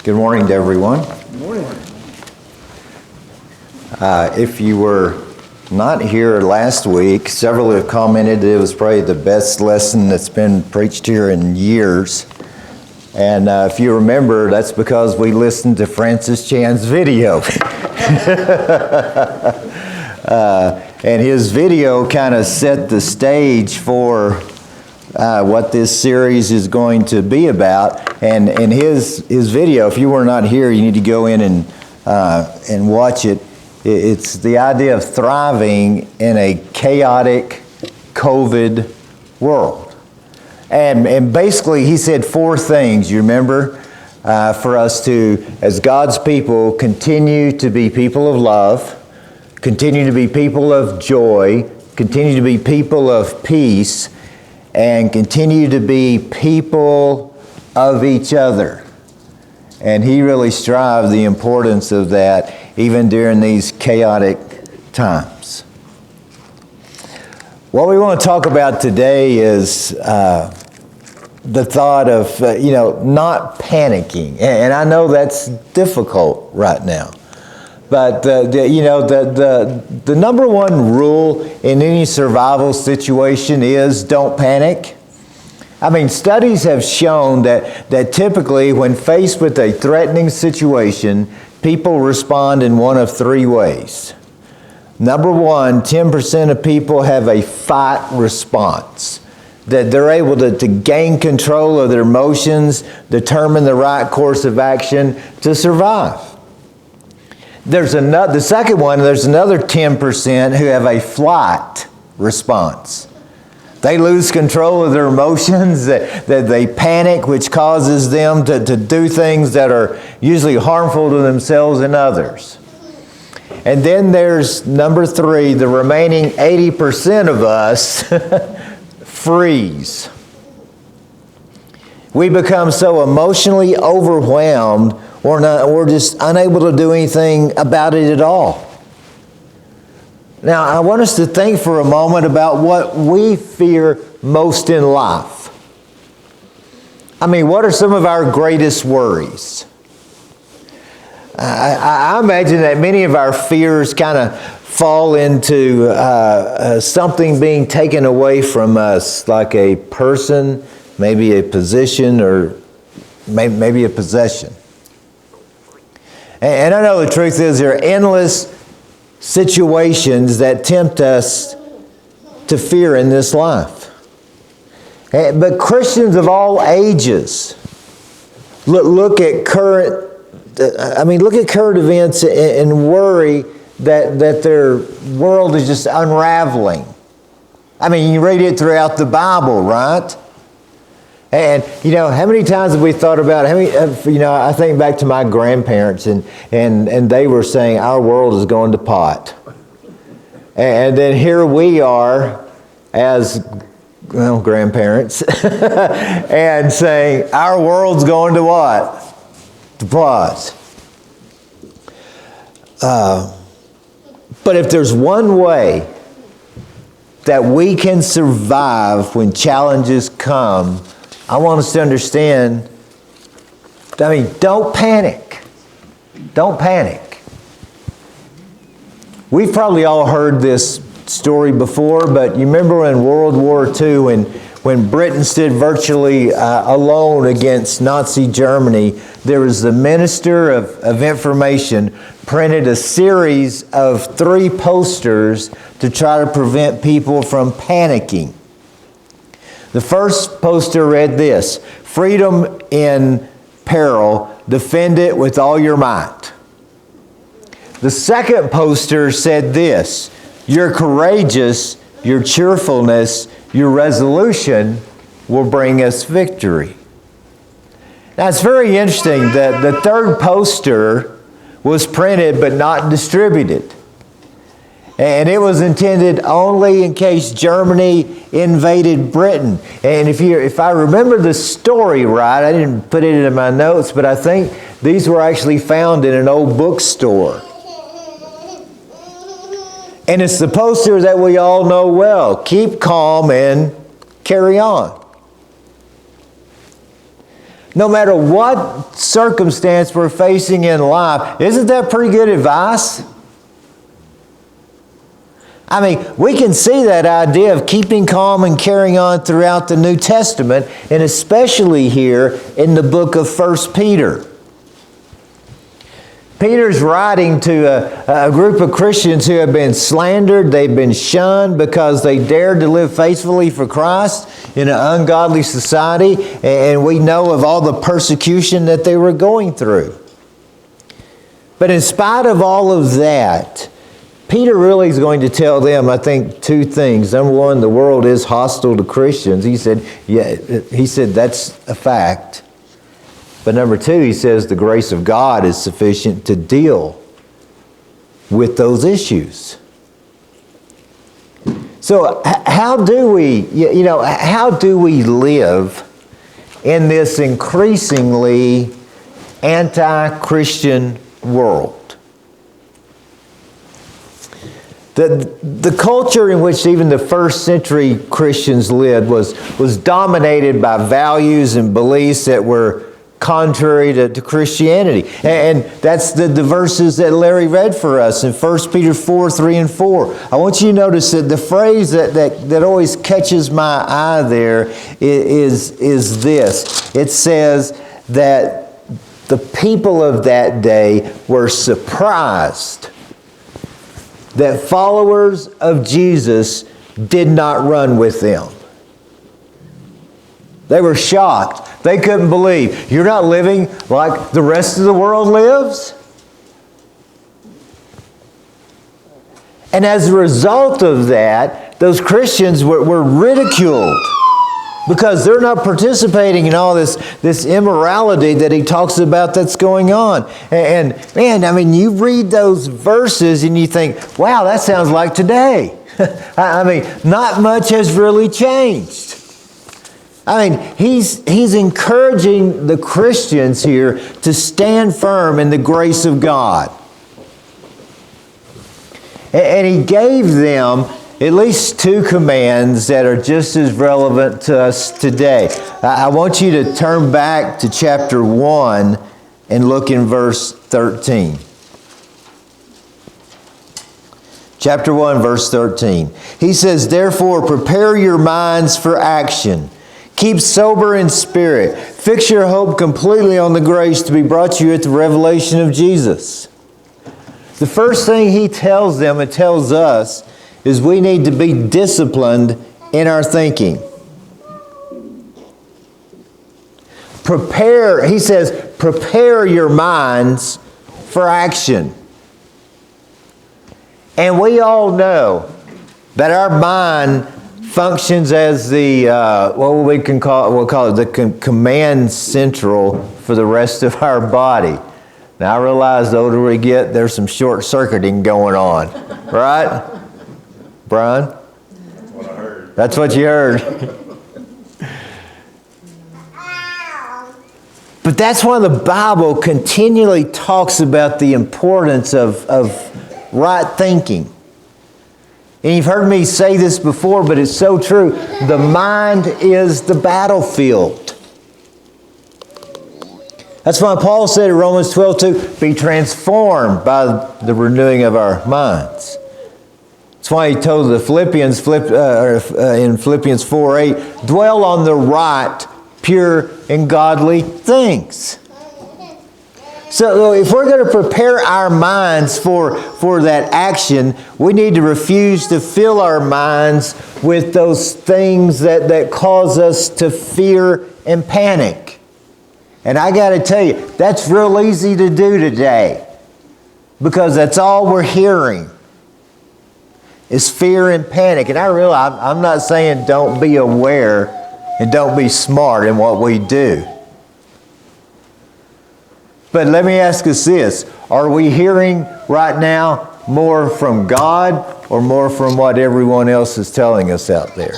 Good morning to everyone. Good morning. If you were not here last week, several have commented it was probably the best lesson that's been preached here in years. And if you remember, that's because we listened to Francis Chan's video. And his video kind of set the stage for what this series is going to be about. And in his video, if you were not here, you need to go in and watch it. It's the idea of thriving in a chaotic COVID world. And basically, he said four things, you remember, for us to, as God's people, continue to be people of love, continue to be people of joy, continue to be people of peace, and continue to be people of each other. And he really strived the importance of that even during these chaotic times. What we want to talk about today is the thought of, not panicking. And I know that's difficult right now. But, the number one rule in any survival situation is don't panic. I mean, studies have shown that typically when faced with a threatening situation, people respond in one of three ways. Number one, 10% of people have a fight response, that they're able to gain control of their emotions, determine the right course of action to survive. There's another 10% who have a flight response. They lose control of their emotions, that they panic, which causes them to do things that are usually harmful to themselves and others. And then there's number three, the remaining 80% of us freeze. We become so emotionally overwhelmed, we're just unable to do anything about it at all. Now, I want us to think for a moment about what we fear most in life. I mean, what are some of our greatest worries? I imagine that many of our fears kind of fall into something being taken away from us, like a person, maybe a position, or maybe a possession. And I know the truth is there are endless situations that tempt us to fear in this life. But Christians of all ages look at current events and worry that their world is just unraveling. I mean, you read it throughout the Bible, right? And, how many times have we thought about, I think back to my grandparents and they were saying our world is going to pot. And then here we are as, grandparents and saying our world's going to what? To pot. But if there's one way that we can survive when challenges come, I want us to understand, don't panic. Don't panic. We've probably all heard this story before, but you remember in World War II when Britain stood virtually alone against Nazi Germany, there was the Minister of Information printed a series of 3 posters to try to prevent people from panicking. The first poster read this: freedom in peril, defend it with all your might. The second poster said this: you're courageous, your cheerfulness, your resolution will bring us victory. Now it's very interesting that the third poster was printed but not distributed. And it was intended only in case Germany invaded Britain. And if I remember the story right, I didn't put it in my notes, but I think these were actually found in an old bookstore. And it's the poster that we all know well: keep calm and carry on. no matter what circumstance we're facing in life. Isn't that pretty good advice? I mean, we can see that idea of keeping calm and carrying on throughout the New Testament, and especially here in the book of 1 Peter. Peter's writing to a group of Christians who have been slandered, they've been shunned because they dared to live faithfully for Christ in an ungodly society, and we know of all the persecution that they were going through. But in spite of all of that, Peter really is going to tell them, I think, two things. Number one, the world is hostile to Christians. He said that's a fact. But number two, he says the grace of God is sufficient to deal with those issues. So how do we live in this increasingly anti-Christian world? The culture in which even the first century Christians lived was dominated by values and beliefs that were contrary to Christianity. And that's the verses that Larry read for us in 1 Peter 4, 3 and 4. I want you to notice that the phrase that always catches my eye there is this. It says that the people of that day were surprised that followers of Jesus did not run with them. They were shocked. They couldn't believe. You're not living like the rest of the world lives? And as a result of that, those Christians were ridiculed because they're not participating in all this immorality that he talks about that's going on. And man, I mean, you read those verses and you think, wow, that sounds like today. I mean, not much has really changed. I mean, he's encouraging the Christians here to stand firm in the grace of God. And he gave them at least two commands that are just as relevant to us today. I want you to turn back to chapter 1 and look in verse 13. Chapter 1, verse 13. He says, "Therefore, prepare your minds for action. Keep sober in spirit. Fix your hope completely on the grace to be brought to you at the revelation of Jesus." The first thing he tells them and tells us is we need to be disciplined in our thinking. He says, prepare your minds for action. And we all know that our mind functions as the, we'll call it the command central for the rest of our body. Now I realize the older we get, there's some short-circuiting going on, right? Brian? That's what I heard. That's what you heard. But that's why the Bible continually talks about the importance of right thinking. And you've heard me say this before, but it's so true. The mind is the battlefield. That's why Paul said in Romans 12:2, be transformed by the renewing of our minds. That's why he told the Philippians in Philippians 4:8, dwell on the right, pure, and godly things. So if we're going to prepare our minds for that action, we need to refuse to fill our minds with those things that cause us to fear and panic. And I got to tell you, that's real easy to do today because that's all we're hearing is fear and panic. And I realize I'm not saying don't be aware and don't be smart in what we do. But let me ask us this. Are we hearing right now more from God or more from what everyone else is telling us out there?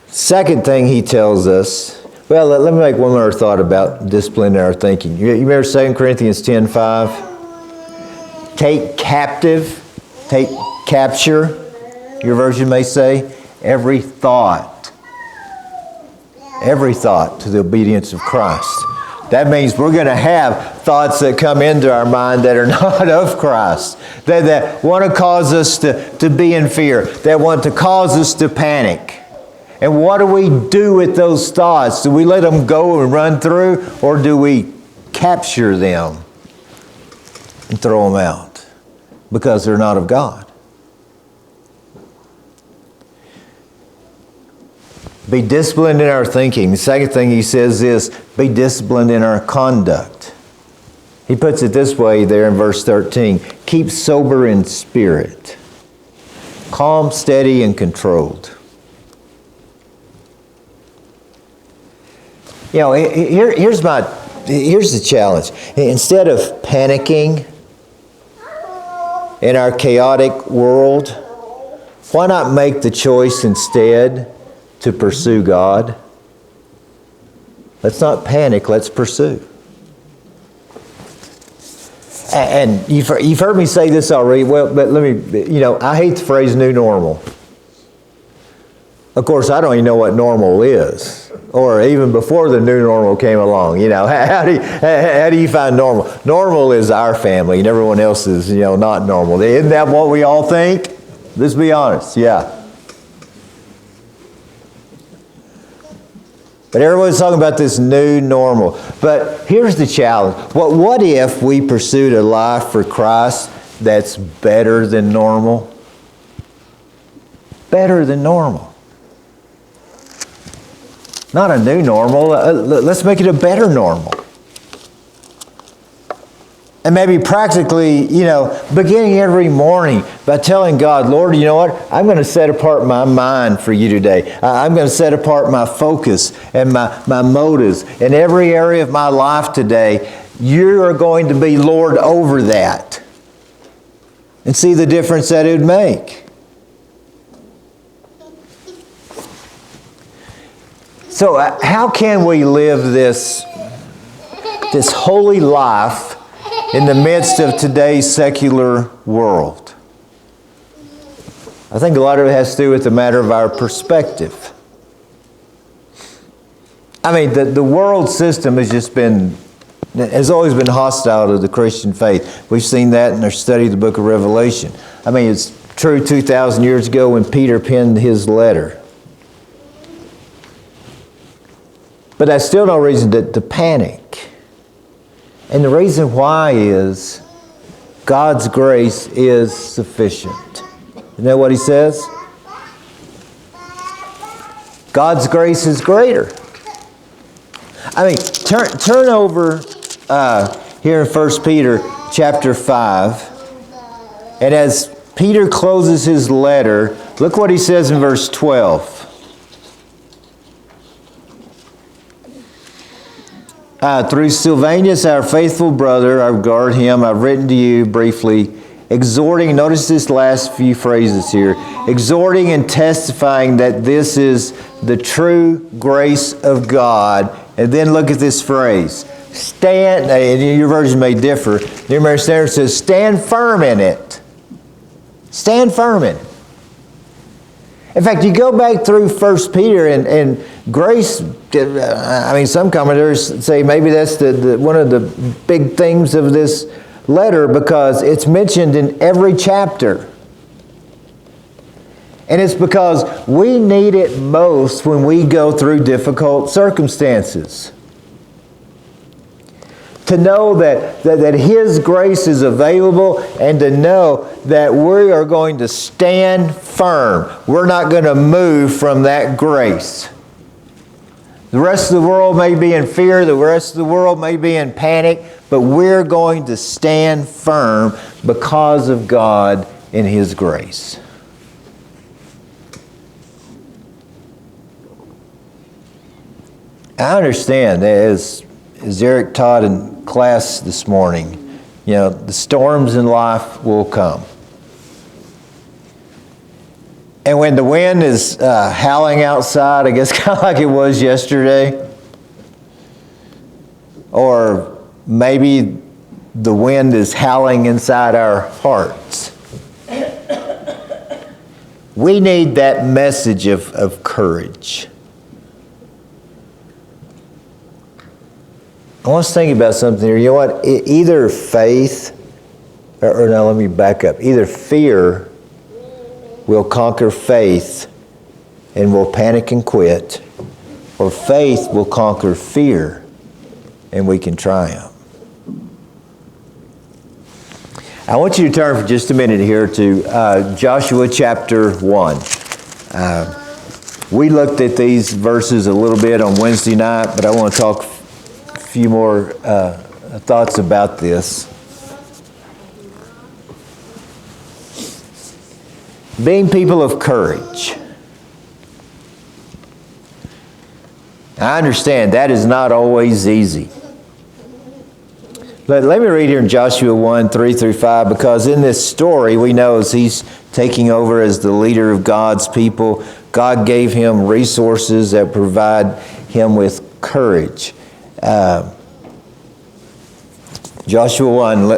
Second thing he tells us, well, let me make one more thought about discipline in our thinking. You remember 2 Corinthians 10:5? Take captive capture, your version may say, every thought to the obedience of Christ. That means we're going to have thoughts that come into our mind that are not of Christ, that want to cause us to be in fear, that want to cause us to panic. And what do we do with those thoughts? Do we let them go and run through, or do we capture them and throw them out because they're not of God? Be disciplined in our thinking. The second thing he says is, be disciplined in our conduct. He puts it this way there in verse 13. Keep sober in spirit. Calm, steady, and controlled. You know, here's the challenge. Instead of panicking in our chaotic world, why not make the choice instead to pursue God? Let's not panic, let's pursue. And you've heard me say this already, well, but let me, I hate the phrase new normal. Of course, I don't even know what normal is, or even before the new normal came along. How do you find normal? Normal is our family, and everyone else is, not normal. Isn't that what we all think? Let's be honest, yeah. But everyone's talking about this new normal. But here's the challenge. What if we pursued a life for Christ that's better than normal? Better than normal. Not a new normal. Let's make it a better normal. And maybe practically, beginning every morning by telling God, Lord, you know what? I'm going to set apart my mind for you today. I'm going to set apart my focus and my motives in every area of my life today. You are going to be Lord over that. And see the difference that it would make. So how can we live this holy life in the midst of today's secular world? I think a lot of it has to do with the matter of our perspective. I mean, the world system has always been hostile to the Christian faith. We've seen that in our study of the book of Revelation. I mean, it's true 2,000 years ago when Peter penned his letter. But that's still no reason to panic. And the reason why is God's grace is sufficient. Isn't that what he says? God's grace is greater. I mean, turn over here in 1 Peter chapter 5. And as Peter closes his letter, look what he says in verse 12. Through Silvanus, our faithful brother, I regard him. I've written to you briefly, exhorting, notice this last few phrases here, exhorting and testifying that this is the true grace of God. And then look at this phrase, stand, and your version may differ. The New American Standard says, stand firm in it. Stand firm in it. In fact, you go back through 1 Peter and grace, some commentators say maybe that's one of the big themes of this letter because it's mentioned in every chapter. And it's because we need it most when we go through difficult circumstances. To know that His grace is available and to know that we are going to stand firm. We're not going to move from that grace. The rest of the world may be in fear. The rest of the world may be in panic. But we're going to stand firm because of God and His grace. I understand, as Eric taught in class this morning, the storms in life will come. And when the wind is howling outside, I guess kind of like it was yesterday, or maybe the wind is howling inside our hearts. We need that message of courage. I want us to think about something here. You know what? Either faith, or now let me back up. Either fear will conquer faith and we'll panic and quit, or faith will conquer fear and we can triumph. I want you to turn for just a minute here to Joshua chapter 1. We looked at these verses a little bit on Wednesday night, but I want to talk a few more thoughts about this. Being people of courage. I understand that is not always easy. But let me read here in Joshua 1, 3 through 5, because in this story we know as he's taking over as the leader of God's people, God gave him resources that provide him with courage. Joshua 1,